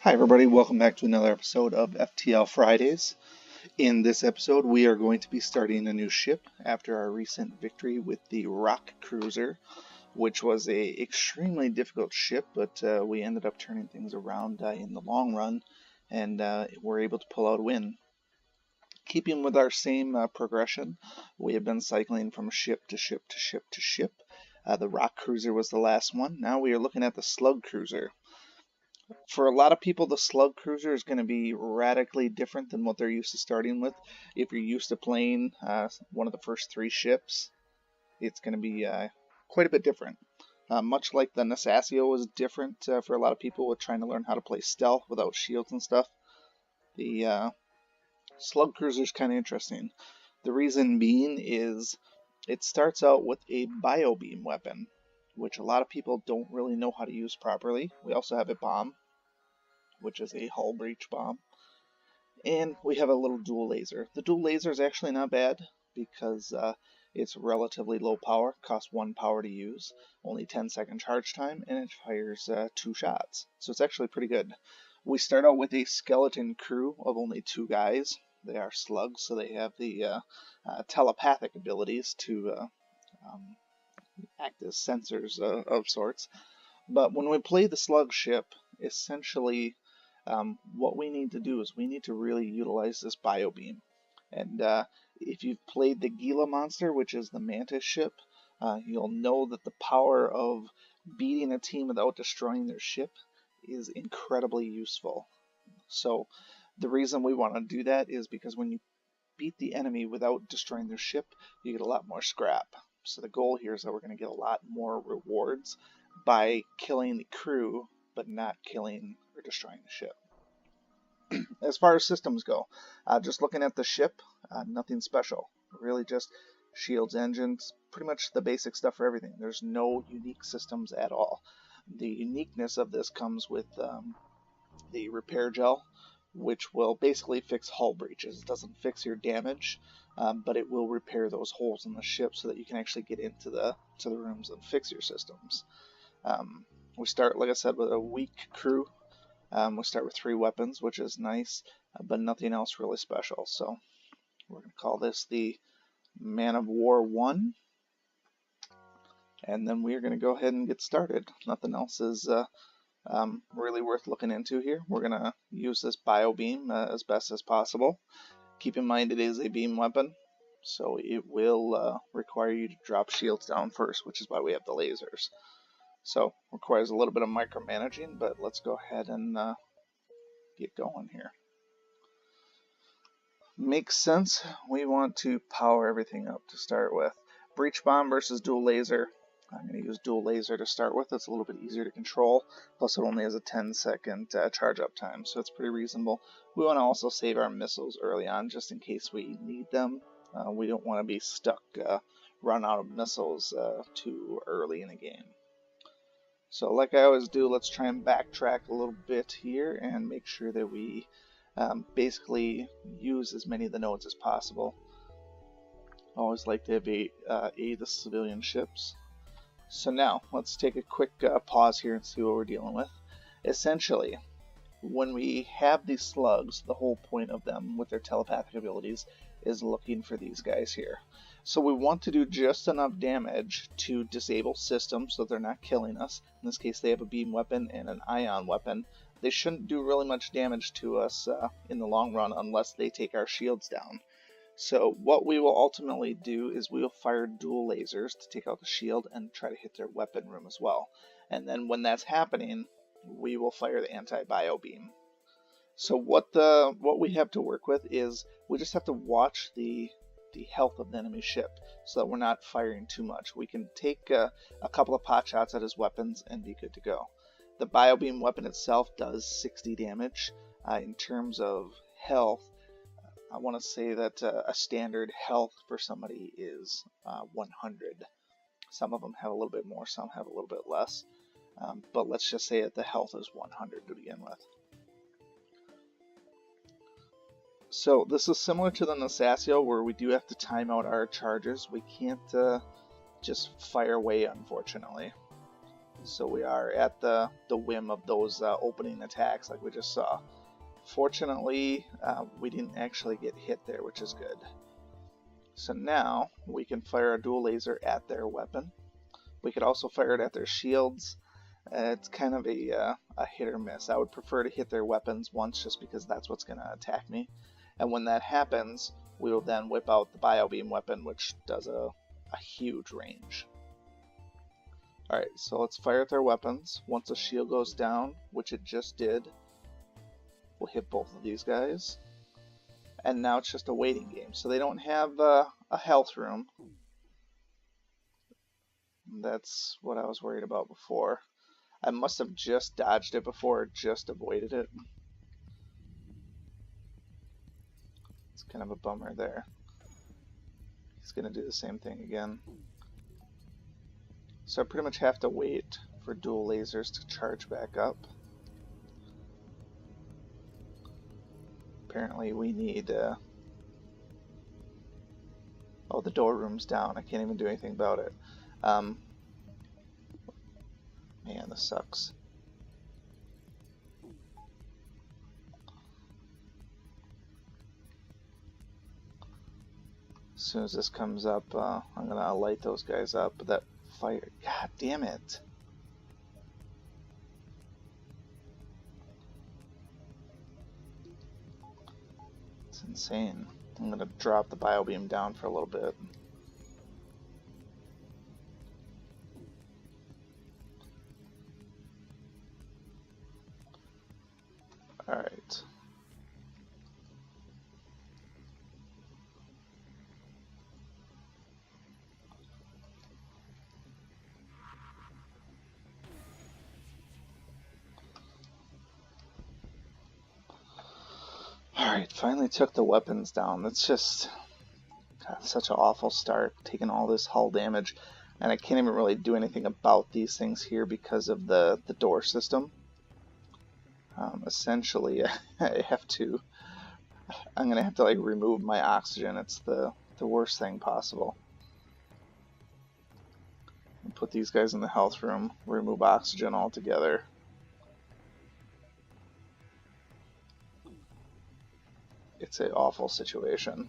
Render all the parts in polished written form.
Hi everybody, welcome back to another episode of FTL Fridays. In this episode we are going to be starting a new ship after our recent victory with the Rock Cruiser, which was a extremely difficult ship, but we ended up turning things around in the long run and were able to pull out a win. Keeping with our same progression, we have been cycling from ship to ship to ship to ship. The Rock Cruiser was the last one. Now we are looking at the Slug Cruiser. For a lot of people, the Slug Cruiser is going to be radically different than what they're used to starting with. If you're used to playing one of the first three ships, it's going to be quite a bit different. Much like the Nasacio was different for a lot of people with trying to learn how to play stealth without shields and stuff. The Slug Cruiser is kind of interesting. The reason being is it starts out with a bio beam weapon, which a lot of people don't really know how to use properly. We also have a bomb, which is a hull breach bomb. And we have a little dual laser. The dual laser is actually not bad because it's relatively low power, costs 1 power to use, only 10-second charge time, and it fires 2 shots. So it's actually pretty good. We start out with a skeleton crew of only 2 guys. They are slugs, so they have the telepathic abilities to act as sensors of sorts. But when we play the slug ship, essentially what we need to do is we need to really utilize this bio beam. And if you've played the Gila monster, which is the mantis ship, you'll know that the power of beating a team without destroying their ship is incredibly useful. So the reason we want to do that is because when you beat the enemy without destroying their ship, you get a lot more scrap. So the goal here is that we're going to get a lot more rewards by killing the crew, but not killing or destroying the ship. As far as systems go, just looking at the ship, nothing special. Really just shields, engines, pretty much the basic stuff for everything. There's no unique systems at all. The uniqueness of this comes with the repair gel, which will basically fix hull breaches. It doesn't fix your damage, but it will repair those holes in the ship so that you can actually get into the rooms and fix your systems. We start, like I said, with a weak crew. We start with 3 weapons, which is nice, but nothing else really special. So we're going to call this the Man of War 1. And then we're going to go ahead and get started. Nothing else is really worth looking into here. We're going to use this bio beam as best as possible. Keep in mind it is a beam weapon, so it will require you to drop shields down first, which is why we have the lasers. So requires a little bit of micromanaging, but let's go ahead and get going here. Makes sense. We want to power everything up to start with. Breach bomb versus dual laser. I'm going to use dual laser to start with. It's a little bit easier to control. Plus it only has a 10-second charge up time, so it's pretty reasonable. We want to also save our missiles early on just in case we need them. We don't want to be stuck, run out of missiles too early in the game. So like I always do, let's try and backtrack a little bit here and make sure that we basically use as many of the nodes as possible. I always like to aid the civilian ships. So now, let's take a quick pause here and see what we're dealing with. Essentially, when we have these slugs, the whole point of them with their telepathic abilities is looking for these guys here. So we want to do just enough damage to disable systems so they're not killing us. In this case, they have a beam weapon and an ion weapon. They shouldn't do really much damage to us in the long run unless they take our shields down. So what we will ultimately do is we will fire dual lasers to take out the shield and try to hit their weapon room as well. And then when that's happening, we will fire the anti-bio beam. So what we have to work with is we just have to watch the health of the enemy ship so that we're not firing too much. We can take a couple of pot shots at his weapons and be good to go. The bio beam weapon itself does 60 damage. In terms of health, I want to say that a standard health for somebody is 100. Some of them have a little bit more, some have a little bit less. But let's just say that the health is 100 to begin with. So this is similar to the Nasacio, where we do have to time out our charges. We can't just fire away, unfortunately. so we are at the whim of those opening attacks like we just saw. Fortunately, we didn't actually get hit there, which is good. So now we can fire a dual laser at their weapon. We could also fire it at their shields. It's kind of a hit or miss. I would prefer to hit their weapons once just because that's what's going to attack me. And when that happens, we will then whip out the bio beam weapon, which does a huge range. Alright, so let's fire at their weapons. Once a shield goes down, which it just did, we'll hit both of these guys. And now it's just a waiting game. So they don't have a health room. That's what I was worried about before. I must have just dodged it before, or just avoided it. It's kind of a bummer there. He's going to do the same thing again. So I pretty much have to wait for dual lasers to charge back up. Apparently we need... oh, the door room's down. I can't even do anything about it. Man, this sucks. As soon as this comes up, I'm gonna light those guys up. But that fire, god damn it! It's insane. I'm gonna drop the bio beam down for a little bit. Alright. Alright, finally took the weapons down. That's just such an awful start, taking all this hull damage. And I can't even really do anything about these things here because of the door system. Essentially, I'm going to have to like remove my oxygen. It's the worst thing possible. Put these guys in the health room, remove oxygen altogether. It's an awful situation.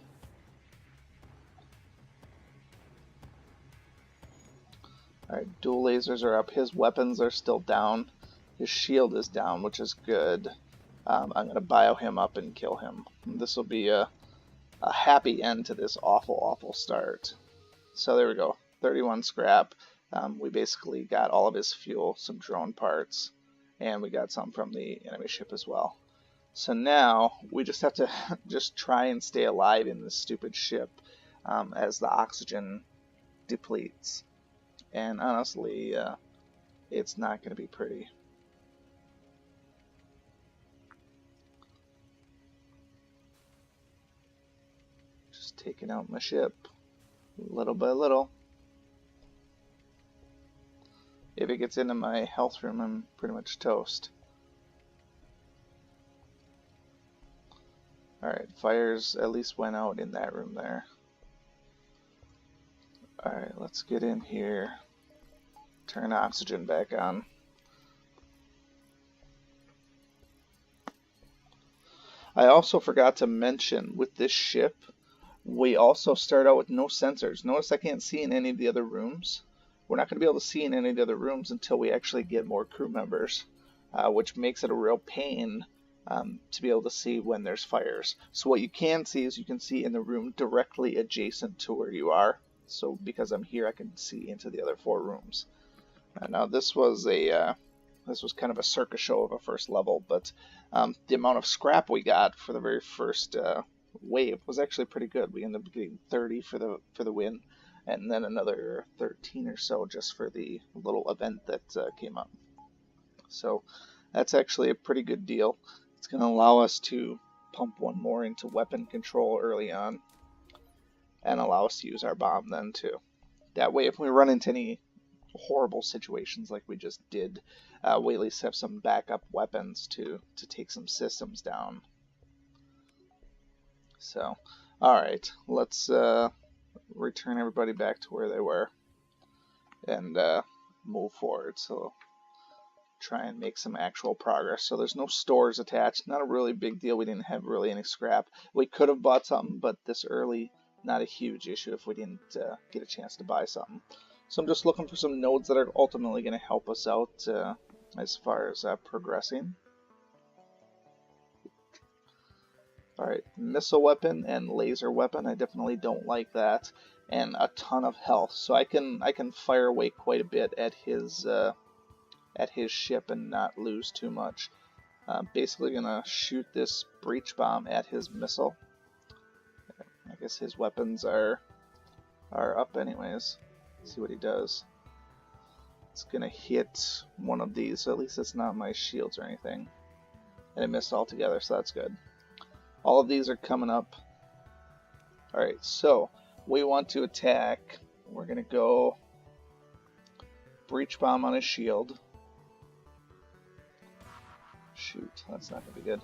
Alright, dual lasers are up. His weapons are still down. His shield is down, which is good. I'm going to bio him up and kill him. This will be a happy end to this awful, awful start. So there we go. 31 scrap. We basically got all of his fuel, some drone parts, and we got some from the enemy ship as well. So now we just have to just try and stay alive in this stupid ship as the oxygen depletes. And honestly, it's not going to be pretty. Just taking out my ship little by little. If it gets into my health room, I'm pretty much toast. Alright, fires at least went out in that room there. Alright, let's get in here. Turn oxygen back on. I also forgot to mention, with this ship, we also start out with no sensors. Notice I can't see in any of the other rooms. We're not going to be able to see in any of the other rooms until we actually get more crew members, which makes it a real pain to be able to see when there's fires. So what you can see is you can see in the room directly adjacent to where you are. So because I'm here, I can see into the other 4 rooms. Now this was kind of a circus show of a first level, but the amount of scrap we got for the very first wave was actually pretty good. We ended up getting 30 for the win, and then another 13 or so just for the little event that came up. So that's actually a pretty good deal. It's going to allow us to pump one more into weapon control early on, and allow us to use our bomb then too. That way, if we run into any horrible situations like we just did, we at least have some backup weapons to take some systems down. So, alright, let's return everybody back to where they were and move forward. So try and make some actual progress. So there's no stores attached. Not a really big deal. We didn't have really any scrap. We could have bought something, but this early, not a huge issue if we didn't get a chance to buy something. So I'm just looking for some nodes that are ultimately going to help us out as far as progressing. Alright, missile weapon and laser weapon. I definitely don't like that. And a ton of health. So I can fire away quite a bit at his ship and not lose too much. Basically gonna shoot this breach bomb at his missile. I guess his weapons are up anyways. Let's see what he does. It's gonna hit one of these, so at least it's not my shields or anything. And it missed altogether, so that's good. All of these are coming up. Alright, so we want to attack. We're gonna go breach bomb on his shield. Shoot, that's not gonna be good.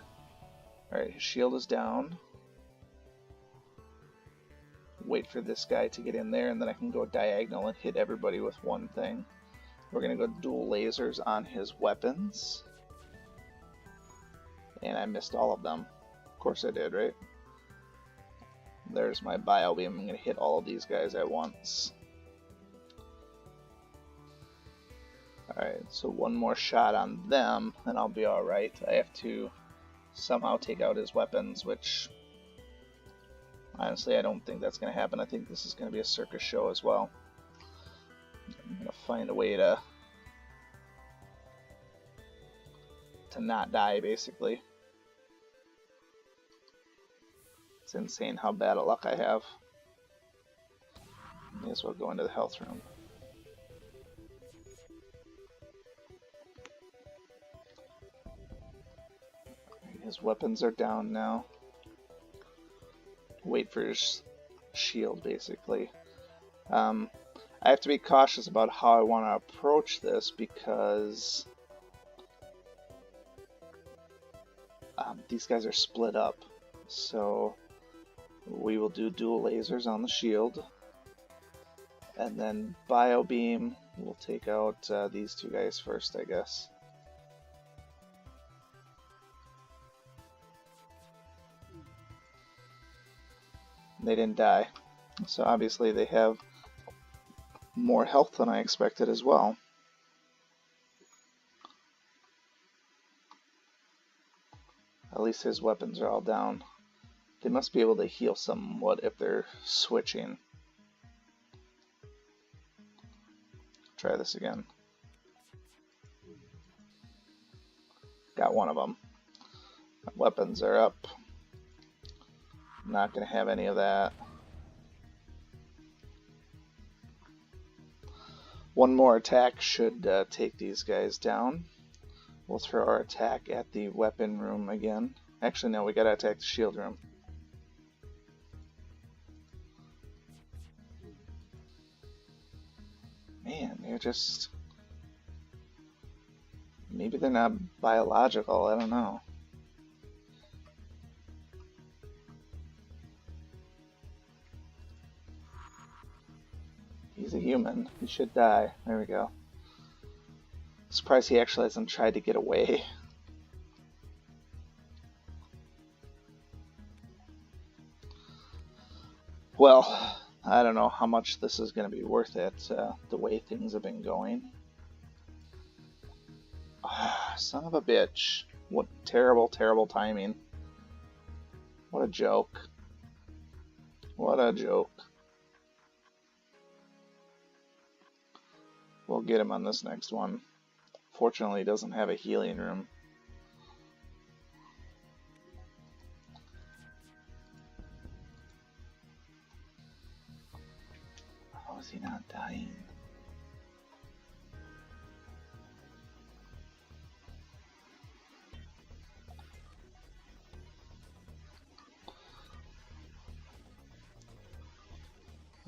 Alright, his shield is down. Wait for this guy to get in there, and then I can go diagonal and hit everybody with one thing. We're gonna go dual lasers on his weapons. And I missed all of them. Of course I did, right? There's my bio beam. I'm gonna hit all of these guys at once. Alright, so one more shot on them, and I'll be alright. I have to somehow take out his weapons, which honestly I don't think that's going to happen. I think this is going to be a circus show as well. I'm going to find a way to not die, basically. It's insane how bad of luck I have. May as well go into the health room. His weapons are down now. Wait for his shield, basically. I have to be cautious about how I want to approach this because these guys are split up. So we will do dual lasers on the shield. And then bio beam. We'll take out these two guys first, I guess. They didn't die, so obviously they have more health than I expected as well. At least his weapons are all down. They must be able to heal somewhat if they're switching. Try this again. Got one of them. My weapons are up. Not going to have any of that. One more attack should take these guys down. We'll throw our attack at the weapon room again. Actually, no, we got to attack the shield room. Man, they're just... maybe they're not biological, I don't know. He's a human. He should die. There we go. Surprised he actually hasn't tried to get away. Well, I don't know how much this is going to be worth it, the way things have been going. Son of a bitch. What terrible, terrible timing. What a joke. What a joke. We'll get him on this next one. Fortunately, he doesn't have a healing room. How is he not dying?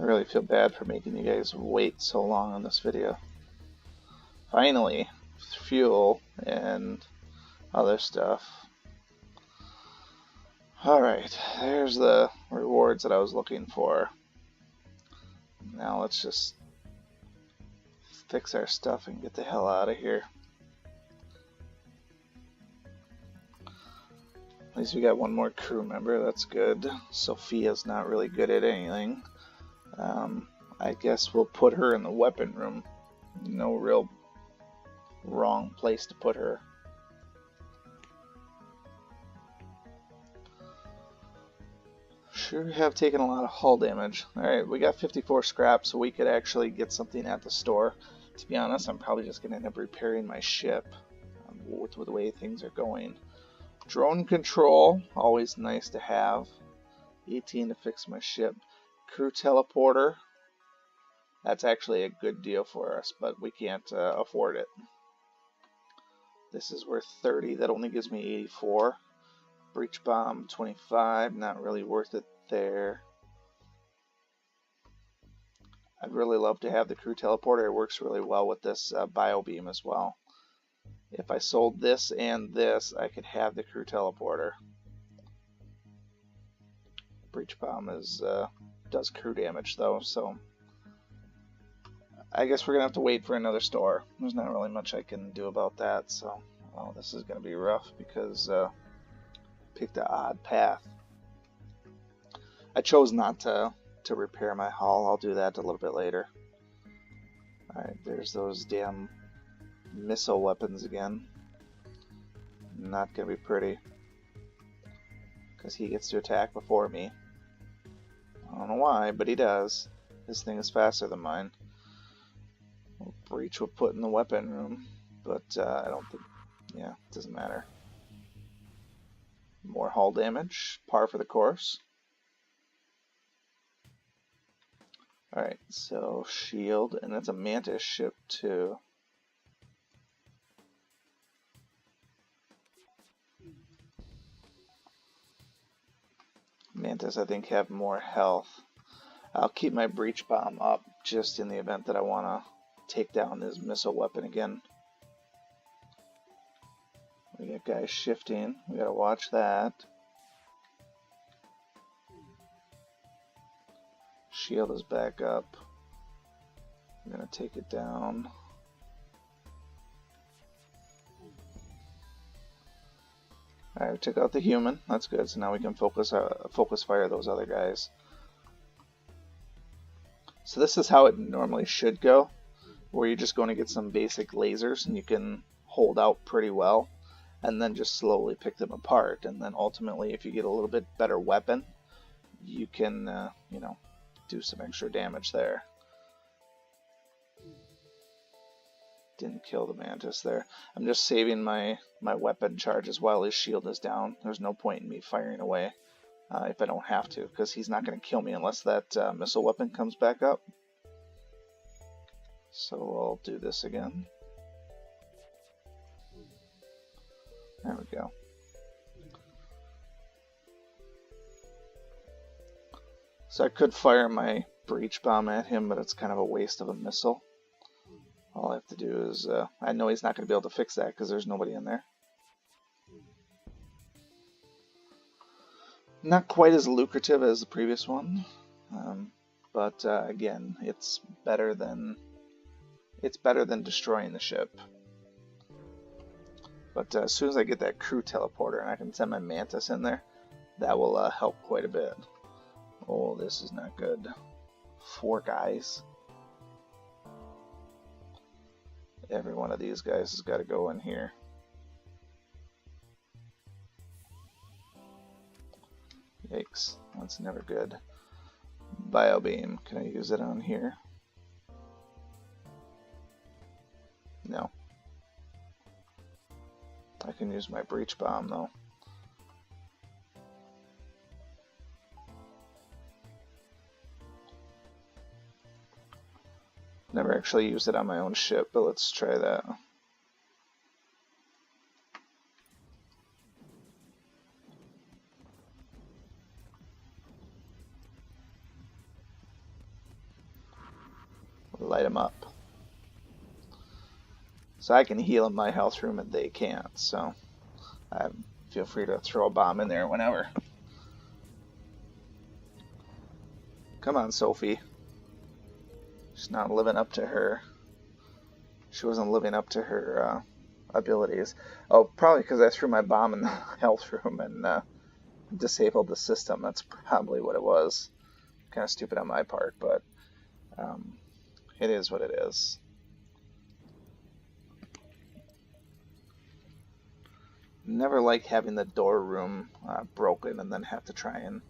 I really feel bad for making you guys wait so long on this video. Finally, fuel and other stuff. Alright, there's the rewards that I was looking for. Now let's just fix our stuff and get the hell out of here. At least we got one more crew member, that's good. Sophia's not really good at anything. I guess we'll put her in the weapon room. No real wrong place to put her. Sure have taken a lot of hull damage. Alright, we got 54 scrap, so we could actually get something at the store. To be honest, I'm probably just going to end up repairing my ship with the way things are going. Drone control, always nice to have. 18 to fix my ship. Crew teleporter, that's actually a good deal for us, but we can't afford it. This is worth 30, that only gives me 84. Breach bomb 25, not really worth it there. I'd really love to have the crew teleporter. It works really well with this bio beam as well. If I sold this and this, I could have the crew teleporter. Breach bomb is does crew damage though, so I guess we're gonna have to wait for another store. There's not really much I can do about that, so well, this is gonna be rough because picked an odd path. I chose not to repair my hull. I'll do that a little bit later. Alright, there's those damn missile weapons again. Not gonna be pretty. Because he gets to attack before me. I don't know why, but he does. This thing is faster than mine. Breach will put in the weapon room, but I don't think, yeah, it doesn't matter. More hull damage, par for the course. Alright, so shield, and that's a Mantis ship too. Mantis, I think, have more health. I'll keep my breach bomb up just in the event that I want to take down his missile weapon again. We got guys shifting. We gotta watch that. Shield is back up. I'm gonna take it down. Alright, we took out the human. That's good. So now we can focus fire those other guys. So this is how it normally should go, where you're just going to get some basic lasers and you can hold out pretty well, and then just slowly pick them apart. And then ultimately, if you get a little bit better weapon, you can, you know, do some extra damage there. Didn't kill the Mantis there. I'm just saving my weapon charges while his shield is down. There's no point in me firing away if I don't have to, because he's not going to kill me unless that missile weapon comes back up. So I'll do this again. There we go. So I could fire my breach bomb at him, but it's kind of a waste of a missile. All I have to do is, I know he's not going to be able to fix that because there's nobody in there. Not quite as lucrative as the previous one, but again, it's better than destroying the ship. But as soon as I get that crew teleporter and I can send my Mantis in there, that will help quite a bit. Oh, this is not good. 4 guys. Every one of these guys has got to go in here. Yikes, that's never good. Bio beam, can I use it on here? No. I can use my breach bomb though. Never actually used it on my own ship, but let's try that. Light them up. So I can heal in my health room and they can't, so feel free to throw a bomb in there whenever. Come on, Sophie. She's not living up to her She wasn't living up to her abilities. Oh, probably because I threw my bomb in the health room and disabled the system. That's probably what it was. Kind of stupid on my part, but um, it is what it is. Never like having the door room broken and then have to try and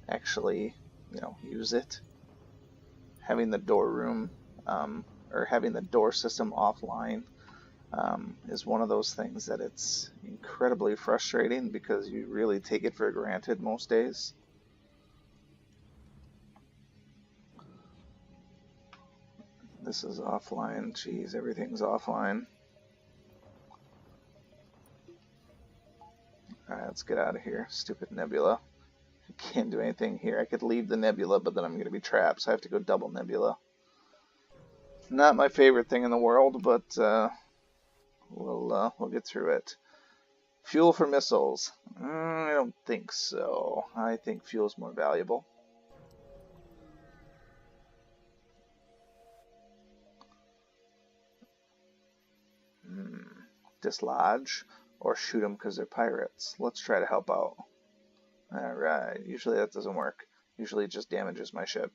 actually, use it. Having the door room or having the door system offline is one of those things that it's incredibly frustrating because you really take it for granted most days. This is offline. Jeez, everything's offline. Alright, let's get out of here. Stupid nebula. I can't do anything here. I could leave the nebula, but then I'm going to be trapped, so I have to go double nebula. Not my favorite thing in the world, but we'll get through it. Fuel for missiles. I don't think so. I think fuel's more valuable. Dislodge or shoot them because they're pirates. Let's try to help out. Alright, usually that doesn't work. Usually it just damages my ship.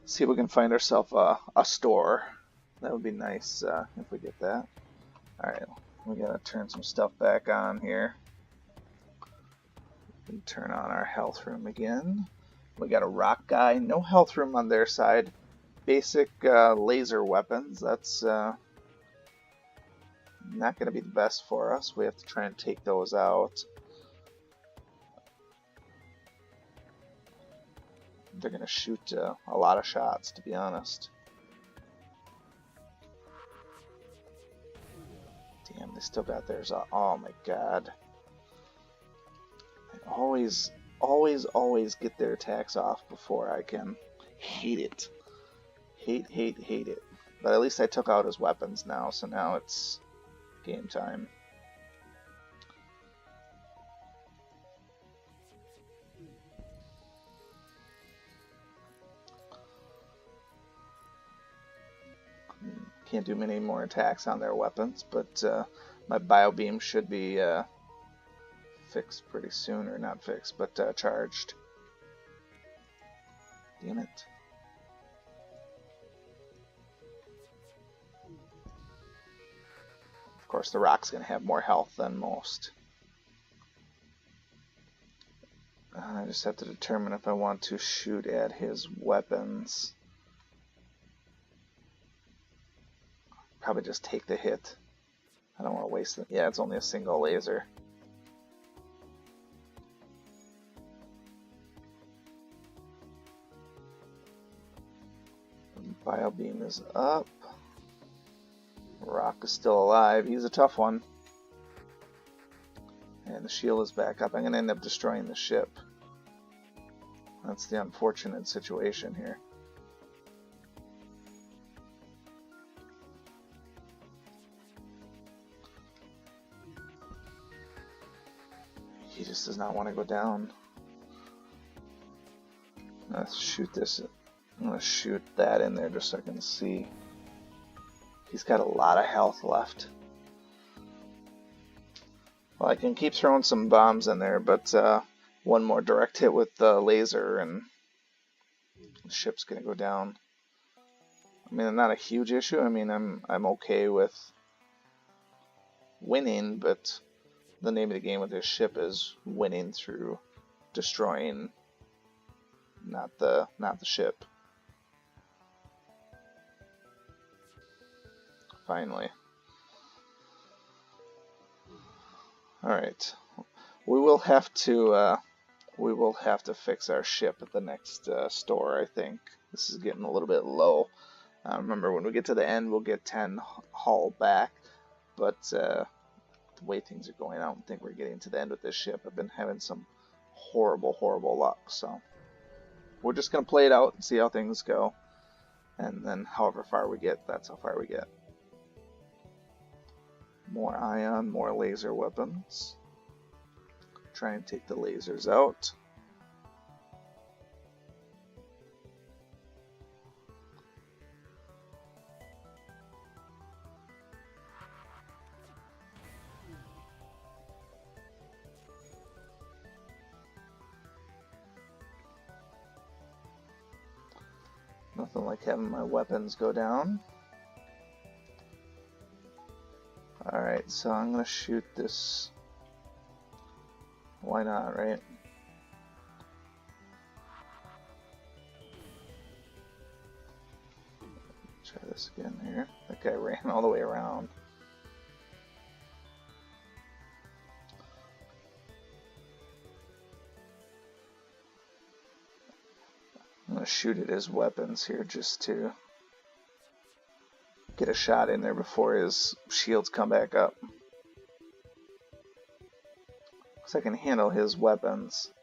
See if we can find ourselves a store. That would be nice if we get that. Alright, we gotta turn some stuff back on here. We can turn on our health room again. We got a rock guy. No health room on their side. Basic laser weapons. That's not going to be the best for us. We have to try and take those out. They're going to shoot a lot of shots, to be honest. Damn, they still got theirs. Oh my god. I always get their attacks off before I can. Hate it. Hate it. But at least I took out his weapons now, so now it's game time. Can't do many more attacks on their weapons, but my bio beam should be fixed pretty soon, or not fixed, but charged. Damn it. Of course, the rock's going to have more health than most. I just have to determine if I want to shoot at his weapons. Probably just take the hit. I don't want to waste it. Yeah, it's only a single laser. Bio beam is up. Rock is still alive. He's a tough one. And the shield is back up. I'm going to end up destroying the ship. That's the unfortunate situation here. He just does not want to go down. Let's shoot this. I'm going to shoot that in there just so I can see. He's got a lot of health left. Well, I can keep throwing some bombs in there, but one more direct hit with the laser and the ship's going to go down. I mean, not a huge issue. I mean, I'm okay with winning, but the name of the game with this ship is winning through destroying, not the ship. Finally. Alright. We will have to fix our ship at the next store, I think. This is getting a little bit low. Remember, when we get to the end, we'll get 10 hull back, but the way things are going, I don't think we're getting to the end with this ship. I've been having some horrible luck, so we're just going to play it out and see how things go, and then however far we get, that's how far we get. More ion, more laser weapons. Try and take the lasers out. Nothing like having my weapons go down. Alright, so I'm gonna shoot this. Why not, right? Try this again here. That guy ran all the way around. I'm gonna shoot at his weapons here just to get a shot in there before his shields come back up. Because I can handle his weapons.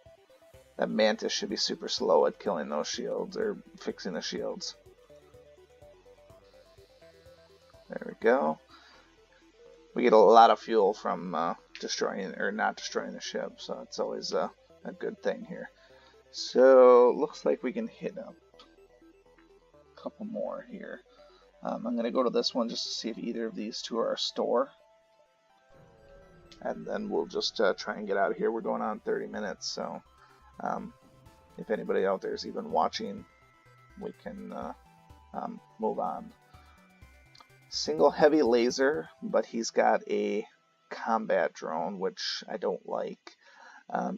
That Mantis should be super slow at killing those shields, or fixing the shields. There we go. We get a lot of fuel from destroying, or not destroying the ship, so it's always a good thing here. So, looks like we can hit up a couple more here. I'm going to go to this one just to see if either of these two are a store. And then we'll just try and get out of here. We're going on 30 minutes, so if anybody out there is even watching, we can move on. Single heavy laser, but he's got a combat drone, which I don't like.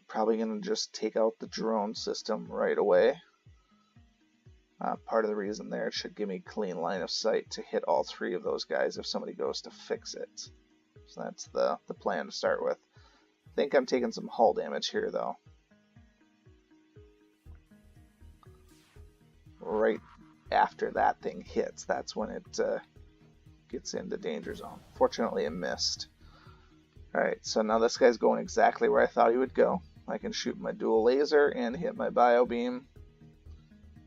Probably going to just take out the drone system right away. Part of the reason there, it should give me clean line of sight to hit all three of those guys if somebody goes to fix it. So that's the plan to start with. I think I'm taking some hull damage here, though. Right after that thing hits, that's when it gets into danger zone. Fortunately, it missed. Alright, so now this guy's going exactly where I thought he would go. I can shoot my dual laser and hit my bio beam.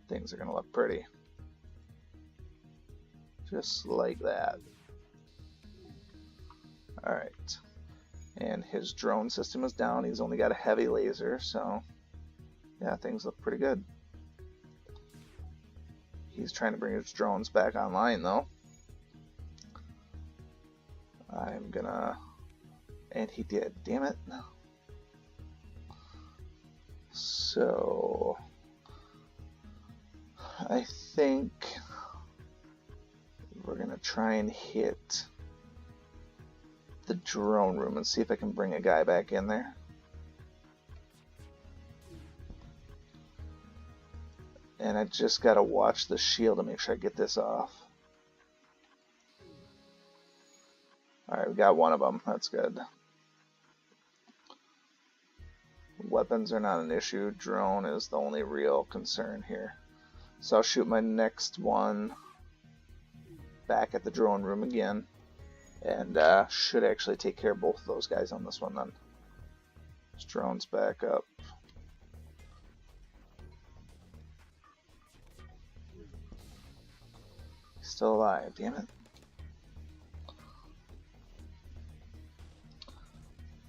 Things are going to look pretty. Just like that. Alright. And his drone system is down. He's only got a heavy laser, so yeah, things look pretty good. He's trying to bring his drones back online, though. I'm gonna... And he did. Damn it. So... I think we're gonna try and hit the drone room and see if I can bring a guy back in there. And I just gotta watch the shield to make sure I get this off. Alright, we got one of them. That's good. Weapons are not an issue. Drone is the only real concern here. So I'll shoot my next one back at the drone room again. And should actually take care of both of those guys on this one then. This drone's back up. He's still alive, damn it.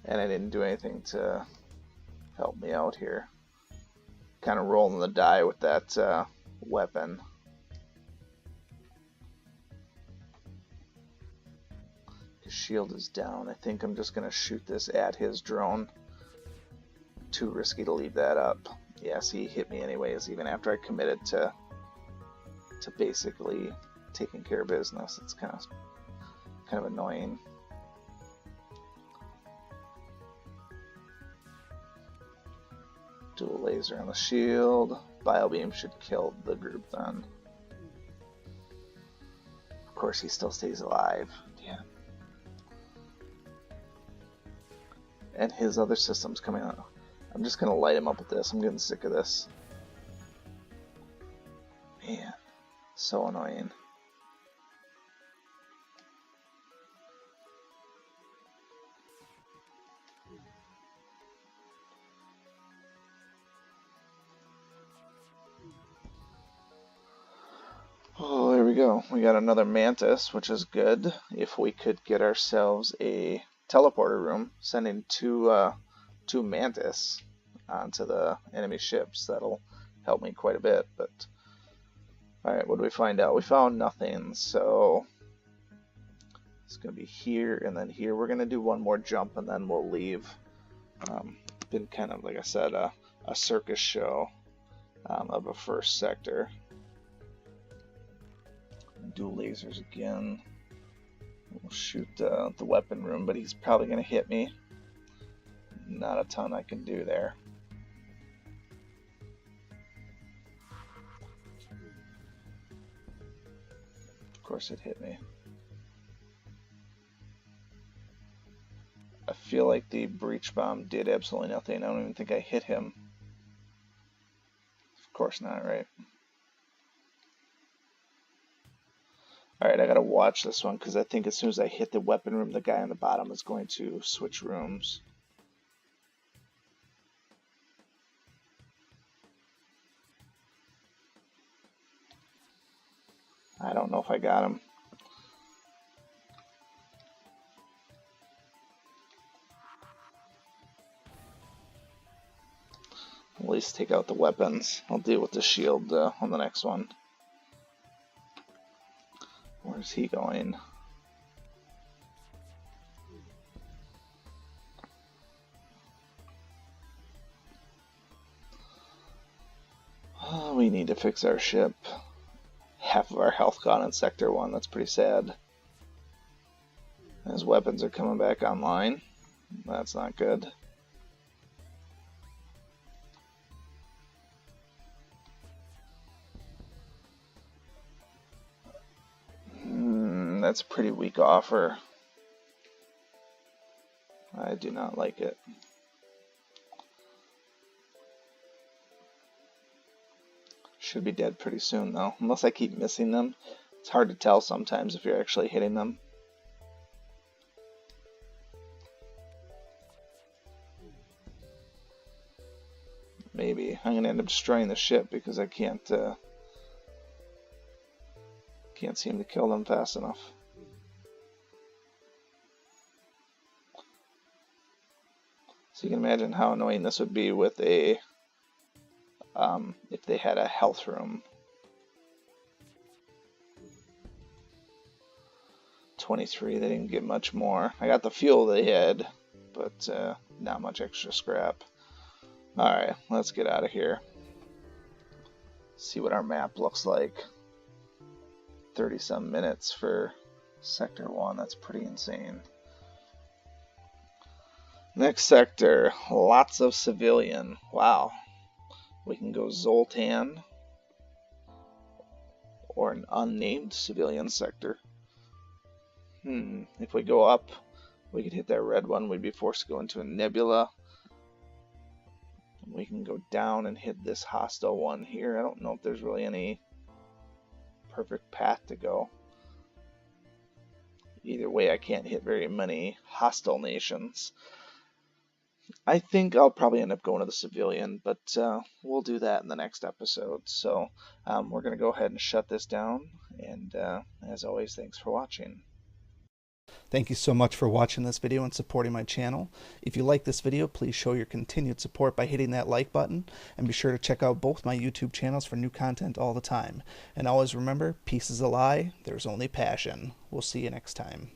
And I didn't do anything to help me out here. Kind of rolling the die with that weapon. His shield is down. I think I'm just going to shoot this at his drone. Too risky to leave that up. Yes, he hit me anyways, even after I committed to basically taking care of business. It's kind of annoying. Dual laser on the shield. Bio beam should kill the group then. Of course, he still stays alive. Damn. And his other system's coming out. I'm just gonna light him up with this. I'm getting sick of this. Man, so annoying. Oh, there we go. We got another Mantis, which is good. If we could get ourselves a teleporter room, sending two Mantis onto the enemy ships, that'll help me quite a bit. But alright, what do we find out? We found nothing, so it's going to be here and then here. We're going to do one more jump and then we'll leave. Been kind of, like I said, a circus show of a first sector. Dual lasers again. We'll shoot the weapon room, but he's probably going to hit me. Not a ton I can do there. Of course it hit me. I feel like the breach bomb did absolutely nothing. I don't even think I hit him. Of course not, right? Alright, I gotta watch this one because I think as soon as I hit the weapon room, the guy on the bottom is going to switch rooms. I don't know if I got him. At least take out the weapons. I'll deal with the shield on the next one. Where's he going? Oh, we need to fix our ship. Half of our health gone in Sector 1. That's pretty sad. His weapons are coming back online. That's not good. That's a pretty weak offer. I do not like it. Should be dead pretty soon though, unless I keep missing them. It's hard to tell sometimes if you're actually hitting them. Maybe. I'm gonna end up destroying the ship because I can't seem to kill them fast enough. So you can imagine how annoying this would be with a if they had a health room. 23, they didn't get much more. I got the fuel they had, but not much extra scrap. Alright, let's get out of here. See what our map looks like. 30-some minutes for Sector 1, that's pretty insane. Next sector, lots of civilian. Wow. We can go Zoltan or an unnamed civilian sector. If we go up, we could hit that red one. We'd be forced to go into a nebula. We can go down and hit this hostile one here. I don't know if there's really any perfect path to go. Either way, I can't hit very many hostile nations. I think I'll probably end up going to the civilian, but we'll do that in the next episode. So we're going to go ahead and shut this down, and as always, thanks for watching. Thank you so much for watching this video and supporting my channel. If you like this video, please show your continued support by hitting that like button, and be sure to check out both my YouTube channels for new content all the time. And always remember, peace is a lie, there's only passion. We'll see you next time.